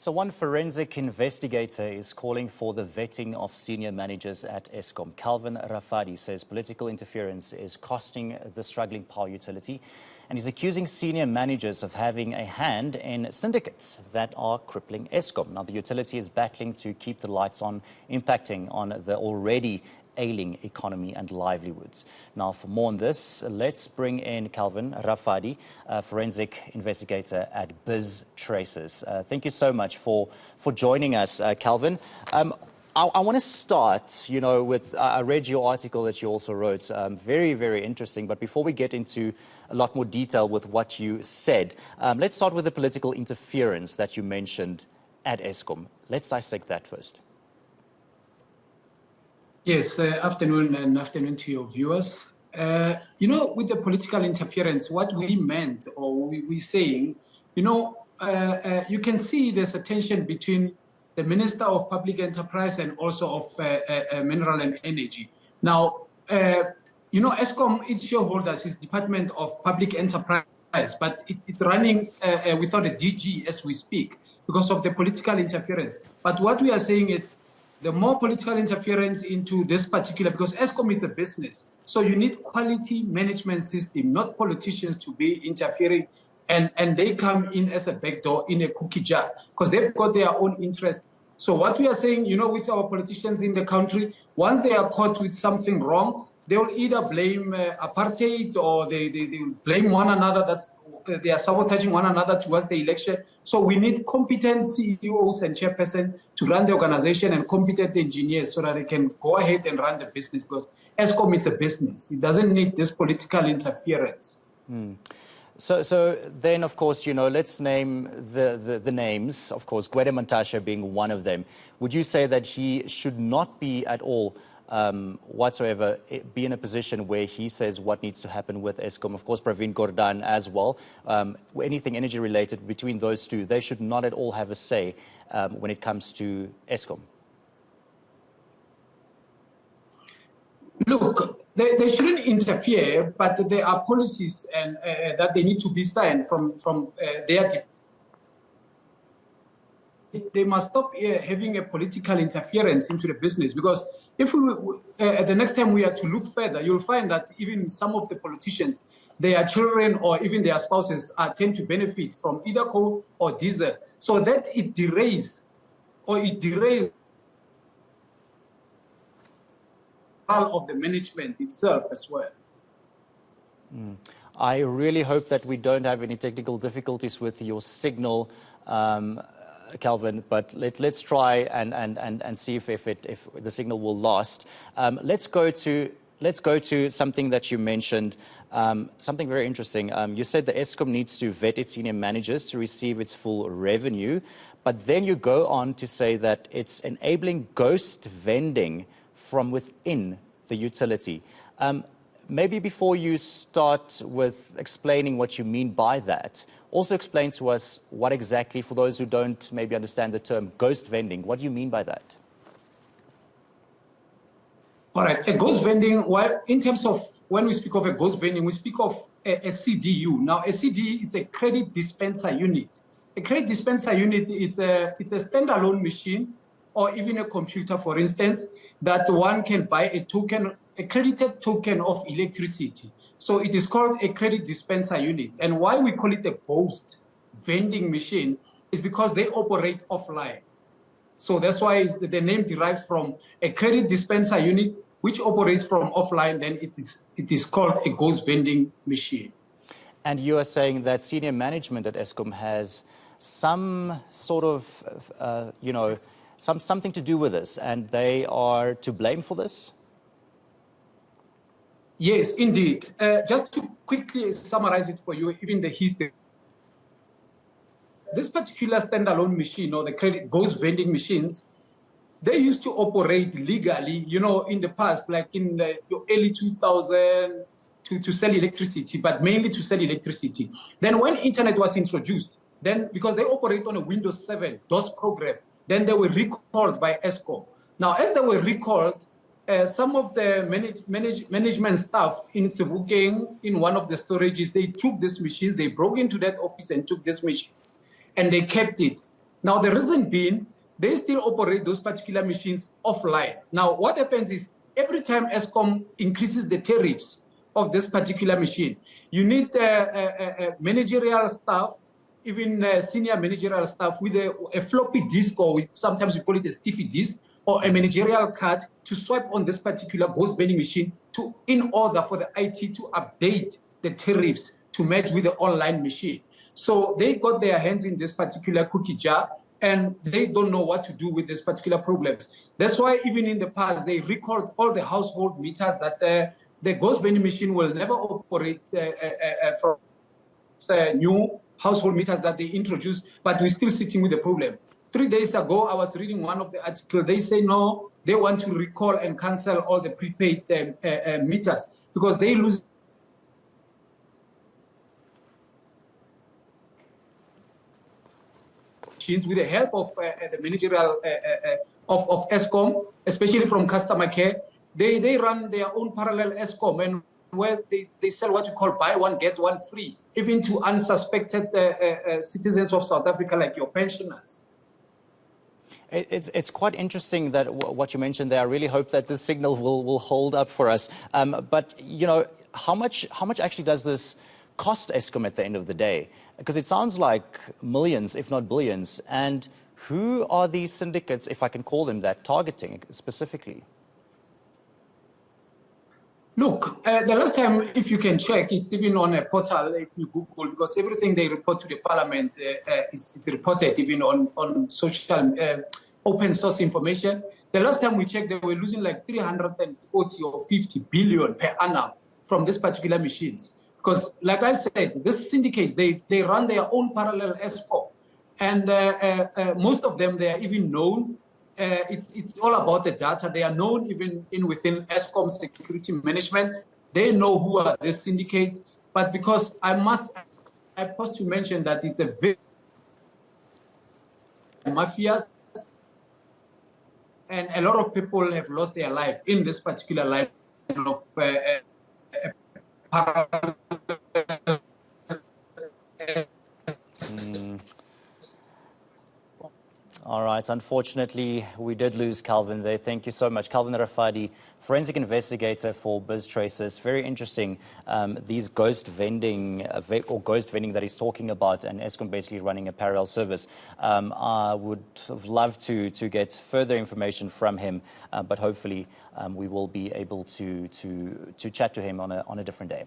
So one forensic investigator is calling for the vetting of senior managers at Eskom. Calvin Rafadi says political interference is costing the struggling power utility, and he's accusing senior managers of having a hand in syndicates that are crippling Eskom. Now, the utility is battling to keep the lights on, impacting on the already ailing economy and livelihoods. Now, for more on this, let's bring in Calvin Rafadi, a forensic investigator at Biz Traces. Thank you so much for joining us, Calvin. I want to start, with I read your article that you also wrote. Very, very interesting. But before we get into a lot more detail with what you said, let's start with the political interference that you mentioned at Eskom. Let's dissect that first. Yes, afternoon and afternoon to your viewers. With the political interference, what we meant or we're saying, you can see there's a tension between the Minister of Public Enterprise and also of Mineral and Energy. Now, Eskom, its shareholders, is Department of Public Enterprise, but it's running without a DG as we speak because of the political interference. But what we are saying is, the more political interference into this particular, because Eskom is a business, so you need quality management system, not politicians to be interfering, and they come in as a backdoor in a cookie jar, because they've got their own interest. So what we are saying, with our politicians in the country, once they are caught with something wrong, they will either blame apartheid or they blame one another, they are sabotaging one another towards the election. So we need competent CEOs and chairpersons to run the organization and competent engineers so that they can go ahead and run the business, because Eskom is a business. It doesn't need this political interference. So then, of course, let's name the names, of course, Gwede Mantashe being one of them. Would you say that he should not be at all whatsoever be in a position where he says what needs to happen with Eskom? Of course, Pravin Gordhan as well. Anything energy related between those two, they should not at all have a say when it comes to Eskom. Look, they shouldn't interfere, but there are policies and that they need to be signed from their. They must stop having a political interference into the business, because if the next time we are to look further, you'll find that even some of the politicians, their children or even their spouses tend to benefit from either coal or diesel. So that it derails of the management itself as well. I really hope that we don't have any technical difficulties with your signal, Calvin, but let's try and see if the signal will last. Let's go to something that you mentioned, something very interesting. You said the Eskom needs to vet its senior managers to receive its full revenue, but then you go on to say that it's enabling ghost vending from within the utility. Maybe before you start with explaining what you mean by that, also explain to us what exactly, for those who don't maybe understand the term ghost vending, what do you mean by that? All right, a ghost vending, well, in terms of when we speak of a ghost vending, we speak of a CDU. Now, a CDU, it's a credit dispenser unit. A credit dispenser unit, it's a standalone machine or even a computer, for instance, that one can buy a token, a credited token of electricity. So it is called a credit dispenser unit. And why we call it a ghost vending machine is because they operate offline. So that's why the name derives from a credit dispenser unit, which operates from offline. Then it is called a ghost vending machine. And you are saying that senior management at Eskom has some sort of, something to do with this, and they are to blame for this? Yes, indeed. Just to quickly summarize it for you, even the history. This particular standalone machine, or the credit ghost vending machines, they used to operate legally, in the past, like in the early 2000, to sell electricity, but mainly to sell electricity. Then when internet was introduced, then because they operate on a Windows 7 DOS program, then they were recalled by Eskom. Now, as they were recalled, some of the management staff in Sebokeng, in one of the storages, they took these machines, they broke into that office and took these machines, and they kept it. Now, the reason being, they still operate those particular machines offline. Now, what happens is every time Eskom increases the tariffs of this particular machine, you need managerial staff, even senior managerial staff with a floppy disk, or sometimes we call it a stiffy disk, or a managerial card to swipe on this particular ghost vending machine in order for the IT to update the tariffs to match with the online machine. So they got their hands in this particular cookie jar, and they don't know what to do with these particular problems. That's why even in the past, they record all the household meters that the ghost vending machine will never operate from new household meters that they introduced, but we're still sitting with the problem. 3 days ago, I was reading one of the articles. They say no, they want to recall and cancel all the prepaid meters because they lose with the help of the managerial of Eskom, especially from customer care. They run their own parallel Eskom, and where they sell what you call buy one, get one free, even to unsuspected citizens of South Africa, like your pensioners. It's quite interesting that what you mentioned there. I really hope that this signal will hold up for us. But, you know, how much actually does this cost Eskom at the end of the day? Because it sounds like millions, if not billions. And who are these syndicates, if I can call them that, targeting specifically? Look, the last time, if you can check, it's even on a portal if you Google, because everything they report to the parliament, it's reported even on social open source information. The last time we checked, they were losing like 340 or 50 billion per annum from these particular machines. Because, like I said, this syndicates, they run their own parallel Eskom. And most of them, they are even known. It's all about the data. They are known even within Eskom security management. They know who are the syndicate. But because I supposed to mention that it's a very mafias, and a lot of people have lost their life in this particular line of All right. Unfortunately, we did lose Calvin there. Thank you so much. Calvin Rafadi, forensic investigator for BizTraces. Very interesting. These ghost vending that he's talking about, and Eskom basically running a parallel service. I would have loved to get further information from him, but hopefully we will be able to chat to him on a different day.